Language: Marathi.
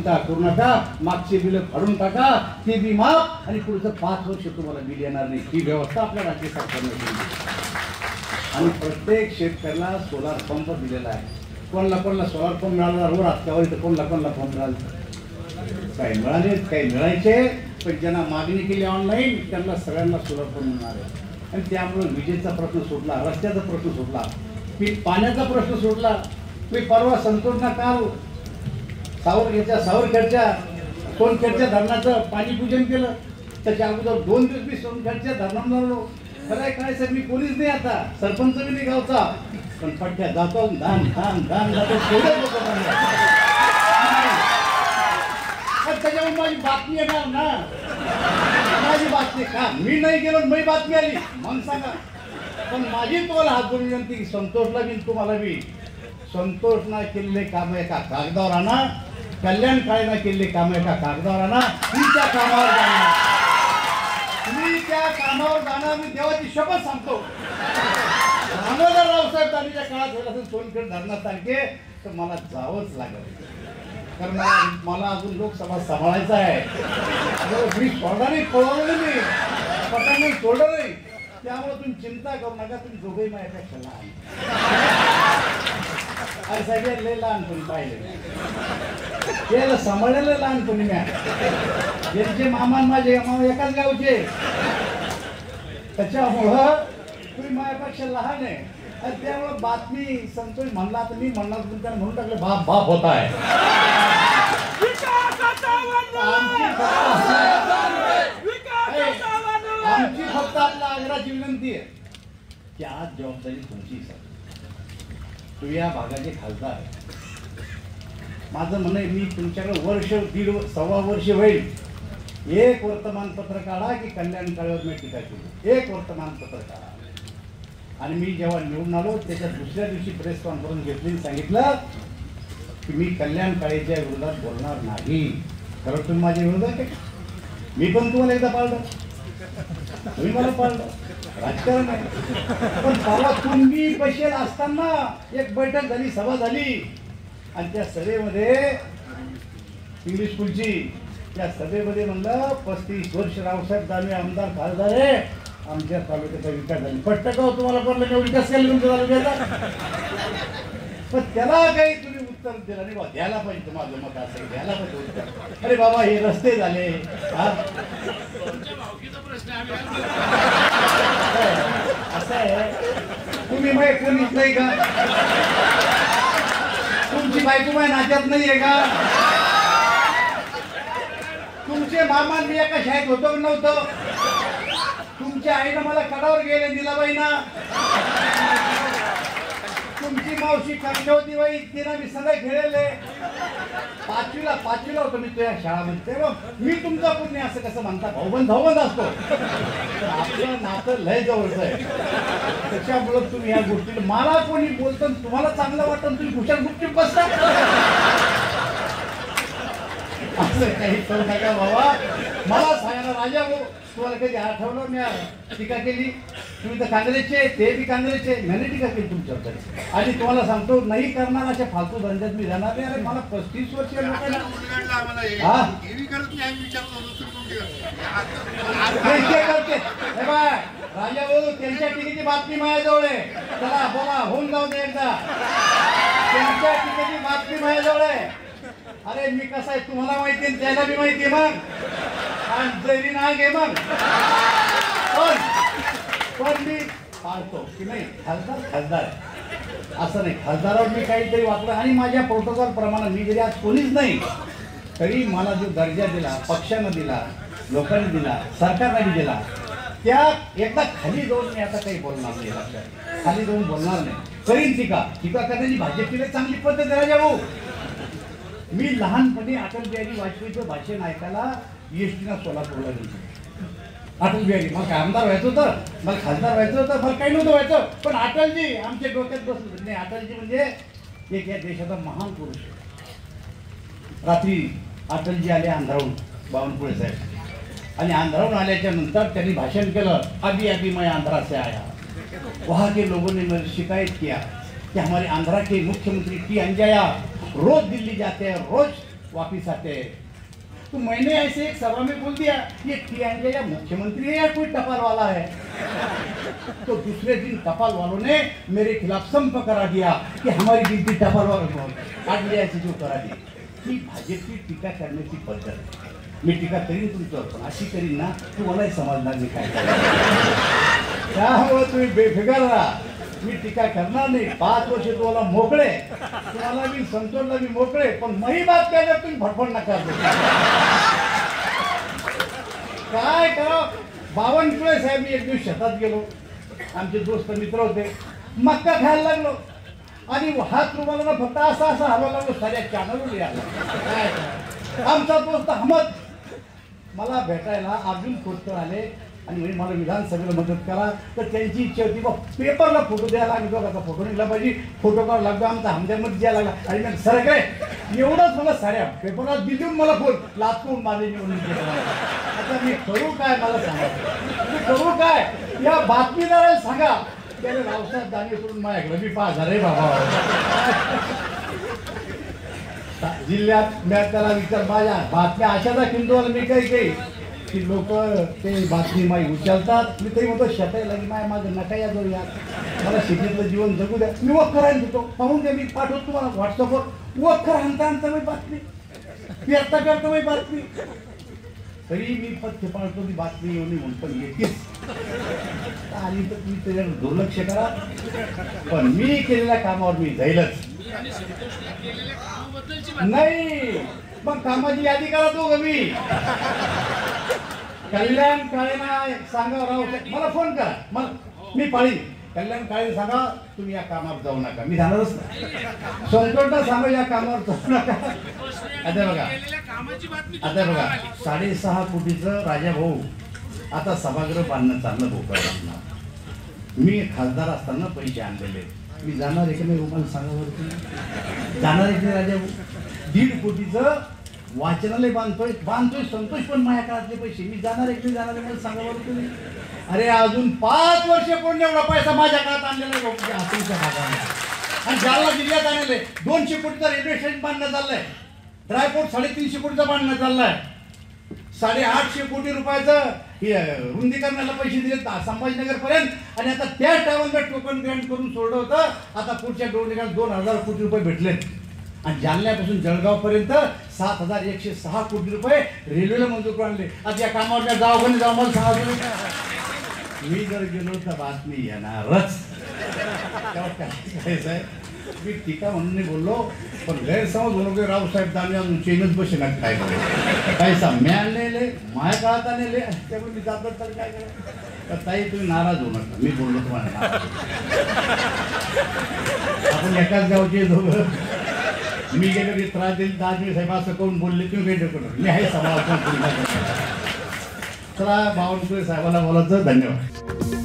करू नका, मागचे बिल फाडून टाका, ते बी माफ, आणि पुढचं 5 वर्ष तुम्हाला बिल येणार नाही, ही व्यवस्था आपल्या राज्य सरकारने केली. आणि प्रत्येक शेतकऱ्याला सोलार पंप दिलेला आहे. कोणाला सोलार पंप मिळाला रोड हातकावर, तर कोणाला पंप मिळाला, काही मिळाले काही मिळायचे, पण ज्यांना मागणी केली ऑनलाईन त्यांना सगळ्यांना सोलार पंप मिळणार आहे. आणि त्यामुळे विजेचा प्रश्न सुटला, रस्त्याचा प्रश्न सुटला, पाण्याचा प्रश्न सुटला. मी परवा संतोषना काल सावरखेडच्या सोनखेडच्या धरणाचं पाणी पूजन केलं. त्याच्या अगोदर 2 दिवस मी सोनखेडच्या धरणाला लागलो. काय सर, मी कोणीच नाही, आता सरपंच बी नाही गावचा, पण पट्ट्या जातो, धान जातो. त्याच्यावर माझी बातमी येणार ना, माझी बातमी का मी नाही गेलो, मी बातमी आली मग सांगा. पण माझी तुम्हाला हात जोडून विनंती की संतोषला बी तुम्हाला बी, संतोषना केलेले काम एका कागदावर आणा, कल्याण काळेना केलेले काम एका कागदावर आणा. तुमच्या कामावर जाणार, तुम्ही त्या कामावर जाणार. मी देवाची शपथ सांगतो, दामोदर रावसाहेब दानवेच्या काळात झालं असेल सोनखेड धरणासारखे, तर मला जावंच लागेल. कारण मला अजून लोकसभा सांभाळायचा आहे. मी सोडणार नाही, पळवलं मी पटांगण सोडलं नाही. त्यामुळे तुम्ही चिंता करू नका, तुम्ही दोघेही माझ्यापेक्षा लहान. अरे सगळ्यात लय लहानपणी पाहिले, त्याला सांभाळलेलं लहानपणी म्या. ज्यांचे मामा माझे मामा एकाच गावचे, त्याच्यामुळं तुम्ही माझ्यापेक्षा लहान आहे. आणि त्यामुळे बातमी संतोष म्हणला तर मी म्हणणार, त्याने म्हणून टाकलं बाप होत आहे. आमची फक्त आपल्या आग्रहाची विनंती आहे की आज जबाबदारी तुमची. तुम्ही या भागाचे खासदार, माझं म्हणणं आहे, मी तुमच्याकडे वर्ष दीड सव्वा वर्ष होईल, एक वर्तमानपत्र काढा की कल्याण काळेवर मी टीका केली, एक वर्तमानपत्र काढा. आणि मी जेव्हा निवडून आलो त्याच्या दुसऱ्या दिवशी प्रेस कॉन्फरन्स घेतली, सांगितलं की मी कल्याण काळेच्या विरोधात बोलणार नाही. खरं तुम्ही माझ्या विरोधात आहे, मी पण तुम्हाला एकदा पाळलं, तुम्ही मला पाळलं, राजकारण आहे. पण परवा तुम्ही बसेल असताना एक बैठक झाली, सभा झाली, आणि त्या सभेमध्ये इंग्लिश स्कूलची, त्या सभेमध्ये म्हणलं 35 वर्ष रावसाहेब दानवे आमदार खासदार आहे, आमच्या तालुक्याचा विकास झाला. पट्ट का तुम्हाला पडलं का विकास केला तुमच्या तालुक्याचा? पण त्याला काही तुम्ही उत्तर दिलं नाही. बा द्यायला पाहिजे, माझं मत असं द्यायला पाहिजे उत्तर. अरे बाबा हे रस्ते झाले, असं आहे. तुम्ही माय कोणीच नाही का? तुमची बायको माय नात्यात नाहीये का? तुमचे मामा मी एका शाळेत होतो नव्हतं? तुमच्या आईनं मला कडावर गेले दिलाबाईना. तुमची मावशी कांक्षवती बाई, तिनं मी सगळे खेळले. पाचवीला होतो मी तुझ्या शाळामध्ये. मी तुमचा पुण्य असं कसं म्हणता, भाऊबंद असतो. आपलं नातं लय जवळच आहे. त्याच्यामुळं तुम्ही या गोष्टीला, मला कोणी बोलतं तुम्हाला चांगलं वाटतं, तुम्ही खुशाल गुपचूप बसता. असं काही करू नका बाबा. मला सांगा राजा भाऊ, तुम्हाला कधी आठवलं मी टीका केली? तुम्ही तर काँग्रेसचे, ते बी काँग्रेसचे, मैंने टीका केली तुमच्याबद्दल. आणि तुम्हाला सांगतो, नाही करणार अशा फालतू धंद्यात मी जाणार नाही. अरे मला 35 वर्ष लोकांना राजा भाऊ, त्यांच्या टीकेची बातमी माझ्याजवळ आहे. चला बोला, होऊन जाऊ दे एकदा. त्यांच्या टीकेची बातमी माझ्याजवळ आहे. अरे मी कसं आहे तुम्हाला माहिती आहे, त्याला बी माहिती आहे. मग जरी नाही घे मग, पण मी पाळतो की नाही, खासदार असं नाही. खासदारावर मी काहीतरी वाटलं, आणि माझ्या प्रोटोकॉल प्रमाणे मी जरी आज कोणीच नाही तरी मला जो दर्जा दिला, पक्षानं दिला, लोकांनी दिला, सरकारने दिला, त्या एकदा खाली जाऊन मी आता काही बोलणार नाही. खाली जाऊन बोलणार नाही. करीन टीका करण्याची भाजपची चांगली पद्धत राजा भाऊ. मी लहानपणी अटल बिहारी वाजपेयीचं भाषण ऐकायला ESTनं सोलापूरला गेलो. अटल बिहारी, मग काय आमदार व्हायचं होतं, मला खासदार व्हायचं होतं, मला काही नव्हतं व्हायचं, पण अटलजी आमच्या डोक्यात बसलं नाही. अटलजी म्हणजे एक या देशाचा महान पुरुष. रात्री अटलजी आले अंधाराहून, बावनकुळे साहेब, आणि अंधाराहून आल्याच्या नंतर त्यांनी भाषण केलं. अभी अभी मैं आंध्रा से आया, वहाँ के लोगों ने मेरी शिकायत किया कि हमारे आंध्रा के मुख्यमंत्री टी अंजया रोज दिल्ली जाते हैं, रोज वापिस आते हैं। तो मैंने ऐसे एक सभा में बोल दिया ये टीएनके या मुख्यमंत्री है या कोई टपाल वाला है। तो दूसरे दिन टपाल वालों ने मेरे खिलाफ संप करा दिया कि हमारी गिनती टपाल वालों ने ऐसी जो करा दी। ही भाजपची टीका करण्याची पद्धत। मी टीका करीन तुमच्यावर, पण अशी करीन ना तुम्हालाही समजणार नाही काय त्यामुळे तुम्ही बेफिकर राहा, मी टीका करणार नाही। 5 वर्ष तुम्हाला मोकळे, तुम्हाला मी संतोषला मी मोकळे, पण मही बात केल्यावर तुम्ही भडभड नका काय करा। बावनकुळे साहेब मी एक दिवस शेतात गेलो, आमचे दोस्त मित्र होते, मक्का खायला लागलो आणि हात रुमाला ना फक्त असा असा हलवा लागलो, साऱ्या चॅनलवर यायला काय आमचा दोस्त अहमद मला भेटायला अर्जुन खोतकर आले आणि म्हणे मला विधानसभेला मदत करा। तर त्यांची इच्छा होती बा पेपरला फोटो द्यायला आणि बघा फोटो निघला पाहिजे, फोटो काढ लागला आमचा हमद्यामध्ये द्यायला लागला आणि मग सर काय एवढंच मला साऱ्या पेपरला दिलून मला फोन लाचून माझे निवडून आता मी करू काय मला सांगा, मी करू काय या बातमीदाराला सांगा त्याला रावसाहेब दानवे करून माझ्याकडे मी पास झाले बाबा जिल्ह्यात मी त्याला विचार माझ्या बातम्या अशा दाखवतो मी काही की लोक ते बातमी माई उचलतात। मी तरी म्हणतो शेतायला की माय माझं नका या जाऊ यार, मला शेतीतलं जीवन जगू द्या। मी वखर आणतो तो पाहून द्या, मी पाठवतो तुम्हाला व्हॉट्सअपवर वखर आणता आणता मी बातमी पेरता पेरता मी बातमी तरी मी पथ्य पाळतो ती बातमी येऊन म्हणतो येतेच आणि तर तुम्ही त्याच्यावर दुर्लक्ष करा, पण मी केलेल्या कामावर मी जाईलच नाही। मग कामाची यादी करा तो गमी कल्याण काळेना सांगा रावसाहेब मला फोन करा, मग मी पाळीन। कल्याण काळे सांगा तुम्ही या कामावर जाऊ नका, मी जाणारच नाही। संतोषला सांगा या कामावर जाऊ नका। आता बघा 6.5 कोटीचं राजा भाऊ आता सभागृह बांधणं चाललं भोपाळला। मी खासदार असताना पैसे आणलेले, मी जाणार आहे की नाही रुमाल सांगा बरं तुम्ही, जाणार आहे की नाही राजा भाऊ? 1.5 कोटीचं वाचनालय बांधतोय संतोष पण माझ्या काळातले पैसे, मी जाणार आहे की नाही जाणार आहे मला सांगा बरं तुम्ही। अरे अजून 5 वर्ष कोण एवढा पैसा माझ्या काळात आणलेला आहे तुमच्या भागात आणि जालना जिल्ह्यात आणले 200 कोटीचा रेल्वे स्टेशन बांधणं चाललंय, ड्रायपोर्ट 350 कोटीचा बांधणं चाललंय, 850 कोटी रुपयाचं रुंदीकरणाला पैसे दिले संभाजीनगर पर्यंत आणि आता त्या टायमाला टोकन ग्रँट करून सोडलं होतं। आता पुढच्या 2,000 कोटी रुपये भेटले आणि जालन्यापासून जळगाव पर्यंत 7,106 कोटी रुपये रेल्वेला मंजूर करून आणले। आता या कामावर जाऊ पण जाऊ मला सांगा मी जर गेलो तर बातमी येणारच। काय मी टीका म्हणून नाही बोललो, पण गैरसमज बोलतो रावसाहेब दानवे अजून चेनच बसे ना काय पैसा मिळालेले माझ्या काळात आणले त्यामुळे मी जातो तर काय करा। ताई तुम्ही नाराज होऊ नका, मी बोललो तुम्हाला आपण एकाच गावचे दोघं, मी गेलो की त्रास देईल दानवे साहेब असं करून बोलले तुम्ही काही नको मी आहे सभा चला बावनकुळे साहेबांना बोलायचं। धन्यवाद।